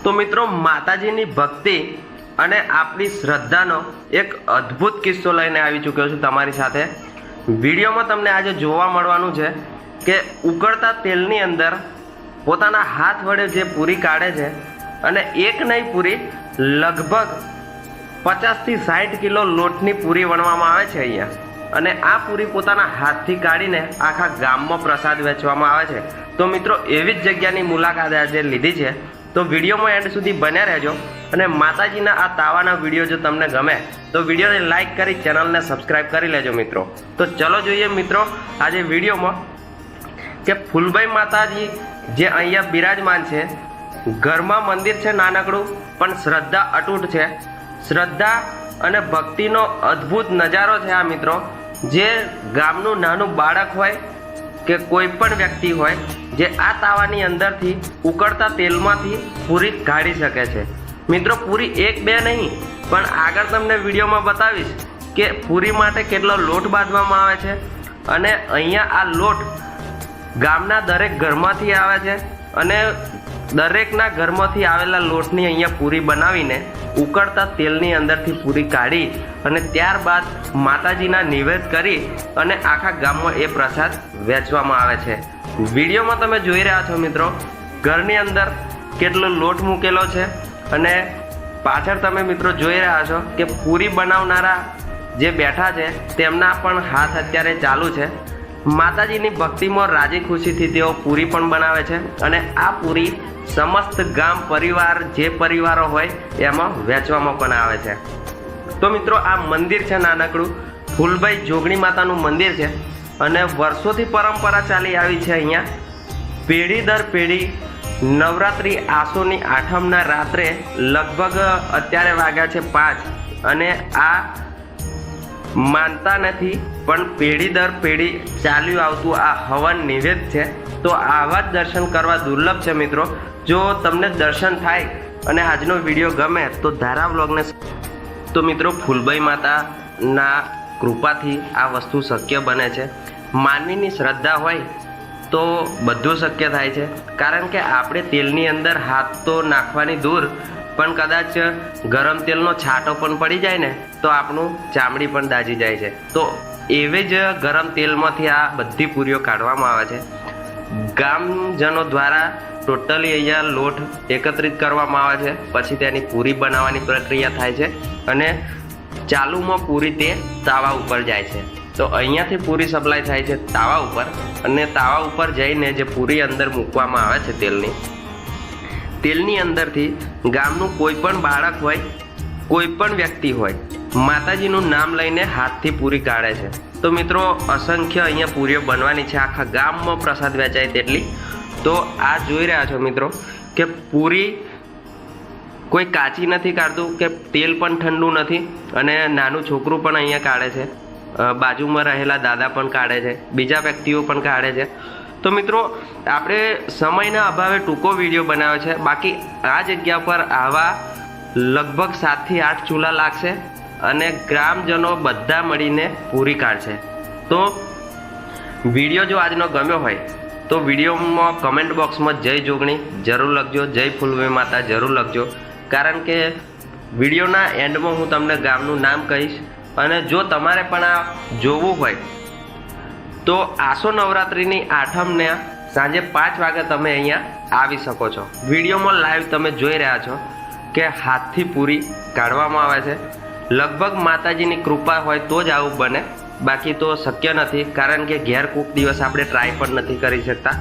તો મિત્રો માતાજીની ભક્તિ અને આપણી શ્રદ્ધાનો એક અદ્ભુત કિસ્સો લઈને આવી ચૂક્યો છું તમારી સાથે। વિડીયોમાં તમને આજે જોવા મળવાનું છે કે ઉકળતા તેલની અંદર પોતાના હાથ વડે જે પૂરી કાઢે છે અને એક નહીં પૂરી લગભગ 50 થી 60 કિલો લોટની પૂરી વણવામાં આવે છે અહીંયા, અને આ પૂરી પોતાના હાથથી કાઢીને આખા ગામમાં પ્રસાદ વેચવામાં આવે છે। તો મિત્રો એવી જ જગ્યાની મુલાકાત આજે લીધી છે, તો વિડીયોમાં એન્ડ સુધી બન્યા રહેજો। અને માતાજીના આ તાવાના વિડીયો જો તમને ગમે તો વિડીયોને લાઈક કરી ચેનલને સબસ્ક્રાઈબ કરી લેજો મિત્રો। તો ચલો જોઈએ મિત્રો આજે વિડીયોમાં કે ફૂલબાઈ માતાજી જે અહીંયા બિરાજમાન છે, ઘરમાં મંદિર છે નાનકડું, પણ શ્રદ્ધા અતૂટ છે। શ્રદ્ધા અને ભક્તિનો અદ્ભુત નજારો છે આ મિત્રો। જે ગામનું નાનું બાળક હોય કે કોઈ પણ વ્યક્તિ હોય જે આ તાવાની અંદરથી ઉકળતા તેલમાંથી પૂરી કાઢી શકે છે મિત્રો। પૂરી એક બે નહીં, પણ આગળ તમને વિડીયોમાં બતાવીશ કે પૂરી માટે કેટલો લોટ બાંધવામાં આવે છે, અને અહીંયા આ લોટ ગામના દરેક ઘરમાંથી આવે છે, અને દરેકના ઘરમાંથી આવેલા લોટની અહીંયા પૂરી બનાવીને ઉકળતા તેલની અંદરથી પૂરી કાઢી અને ત્યારબાદ માતાજીના નિવેદ કરી અને આખા ગામમાં એ પ્રસાદ વેચવામાં આવે છે। વિડીયોમાં તમે જોઈ રહ્યા છો મિત્રો, ઘરની અંદર કેટલો લોટ મૂકેલો છે, અને પાછળ તમે મિત્રો જોઈ રહ્યા છો કે પૂરી બનાવનારા જે બેઠા છે તેમના પણ હાથ અત્યારે ચાલુ છે। માતાજીની ભક્તિમાં રાજી ખુશીથી તેઓ પૂરી પણ બનાવે છે, અને આ પૂરી સમસ્ત ગામ પરિવાર જે પરિવારો હોય એમાં વેચવામાં પણ આવે છે। તો મિત્રો આ મંદિર છે નાનકડું, ફૂલબાઈ જોગણી માતાનું મંદિર છે, અને વર્ષોથી પરંપરા ચાલી આવી છે અહીંયા। પેઢી દર પેઢી નવરાત્રિ આસોની આઠમના રાત્રે લગભગ અત્યારે વાગ્યા છે 5, અને આ માનતા નથી પણ પેઢી દર પેઢી ચાલ્યું આવતું આ હવન નિવેદ છે। તો આવા જ દર્શન કરવા દુર્લભ છે મિત્રો। જો તમને દર્શન થાય અને આજનો વિડીયો ગમે તો ધારા વ્લોગને તો મિત્રો ફૂલબાઈ માતાના કૃપાથી આ વસ્તુ શક્ય બને છે। માનવીની શ્રદ્ધા હોય તો બધું શક્ય થાય છે, કારણ કે આપણે તેલની અંદર હાથ તો નાખવાની દૂર, પણ કદાચ ગરમ તેલનો છાંટો પણ પડી જાય ને તો આપણું ચામડી પણ દાજી જાય છે। તો એવી જ ગરમ તેલમાંથી આ બધી પૂરીઓ કાઢવામાં આવે છે। ગામજનો દ્વારા ટોટલી અહીંયા લોટ એકત્રિત કરવામાં આવે છે, પછી તેની પૂરી બનાવવાની પ્રક્રિયા થાય છે, અને ચાલુમાં પૂરી તે તાવા ઉપર જાય છે। તો અહીંયાથી પૂરી સપ્લાય થાય છે તાવા ઉપર, અને તાવા ઉપર જઈને જે પૂરી અંદર મૂકવામાં આવે છે તેલની અંદરથી ગામનું કોઈ પણ બાળક હોય, કોઈ પણ વ્યક્તિ હોય, માતાજીનું નામ લઈને હાથથી પૂરી કાઢે છે। તો મિત્રો અસંખ્ય અહીંયા પૂરીઓ બનવાની છે, આખા ગામમાં પ્રસાદ વેચાય તેટલી। તો આ જોઈ રહ્યા છો મિત્રો કે પૂરી કોઈ કાચી નથી કાઢતું, કે તેલ પણ ઠંડુ નથી, અને નાનું છોકરું પણ અહીંયા કાઢે છે, બાજુમાં રહેલા દાદા પણ કાઢે છે, બીજા વ્યક્તિઓ પણ કાઢે છે। તો મિત્રો આપણે સમયના અભાવે ટૂંકો વિડીયો બનાવ્યો છે, બાકી આ જગ્યા પર આવા લગભગ 7 થી 8 ચૂલા લાગશે, અને ગ્રામજનો બધા મળીને પૂરી કાઢશે। તો વિડીયો જો આજનો ગમ્યો હોય તો વિડીયોમાં કમેન્ટ બોક્સમાં જય જોગણી જરૂર લખજો, જય ફૂલબાઈ માતા જરૂર લખજો, કારણ કે વિડીયોના એન્ડમાં હું તમને ગામનું નામ કહીશ। અને જો તમારે પણ આ જોવું હોય તો આસો નવરાત્રિની આઠમને સાંજે 5 વાગે તમે અહીંયા આવી શકો છો। વિડીયોમાં લાઈવ તમે જોઈ રહ્યા છો કે હાથથી પૂરી કાઢવામાં આવે છે। લગભગ માતાજીની કૃપા હોય તો જ આવું બને, બાકી તો શક્ય નથી, કારણ કે ઘેર કોઈક દિવસ આપણે ટ્રાય પણ નથી કરી શકતા।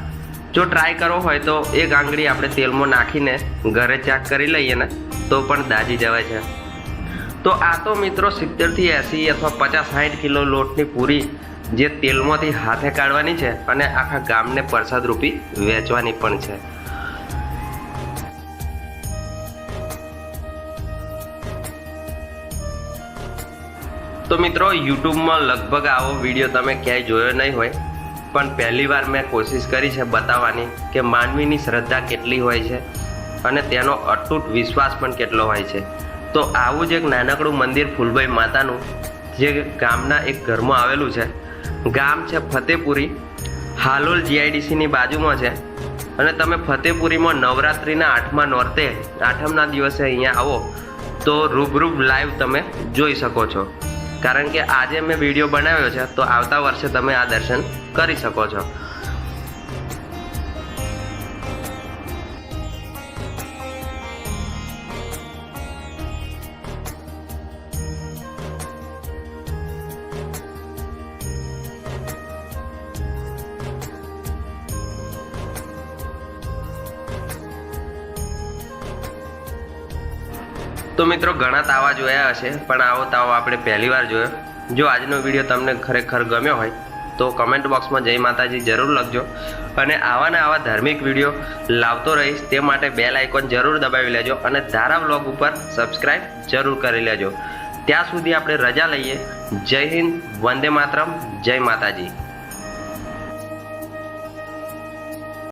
જો ટ્રાય કરવો હોય તો એક આંગળી આપણે તેલમાં નાખીને ઘરે ચાક કરી લઈએ ને તો પણ દાજી જવાય છે। તો આ તો મિત્રો 70 થી 80 અથવા 50-60 કિલો લોટની પૂરી જે તેલમાંથી હાથે કાઢવાની છે, અને આખા ગામને પ્રસાદ રૂપી વેચવાની પણ છે। તો મિત્રો યુટ્યુબમાં લગભગ આવો વિડીયો તમે ક્યાંય જોયો નહીં હોય, પણ પહેલી વાર મેં કોશિશ કરી છે બતાવવાની કે માનવીની શ્રદ્ધા કેટલી હોય છે, અને તેનો અતૂટ વિશ્વાસ પણ કેટલો હોય છે। તો આવું જ એક નાનકડું મંદિર ફૂલબાઈ માતાનું જે ગામના એક ઘરમાં આવેલું છે, ગામ છે ફતેપુરી, હાલોલ GIDCની બાજુમાં છે, અને તમે ફતેપુરીમાં નવરાત્રિના 8મા નોરતે 8મના દિવસે અહીંયા આવો તો રૂબરૂ લાઈવ તમે જોઈ શકો છો. કારણ કે આજે મેં વિડીયો બનાવ્યો છે તો આવતા વર્ષે તમે આ દર્શન કરી શકો છો. તો મિત્રો ઘણા તાવા જોયા હશે પણ આવો તાવો આપણે પહેલી વાર જોયો. જો આજનો વિડીયો તમને ખરેખર ગમ્યો હોય તો કમેન્ટ બોક્સમાં જય માતાજી જરૂર લખજો. અને આવા ને આવા ધાર્મિક વિડીયો લાવતો રહીશ તે માટે બેલ આઇકોન જરૂર દબાવી લેજો અને ધારા વ્લોગ ઉપર સબસ્ક્રાઇબ જરૂર કરી લેજો. ત્યાં સુધી આપણે રજા લઈએ. જય હિન્દ, વંદે માતરમ, જય માતાજી.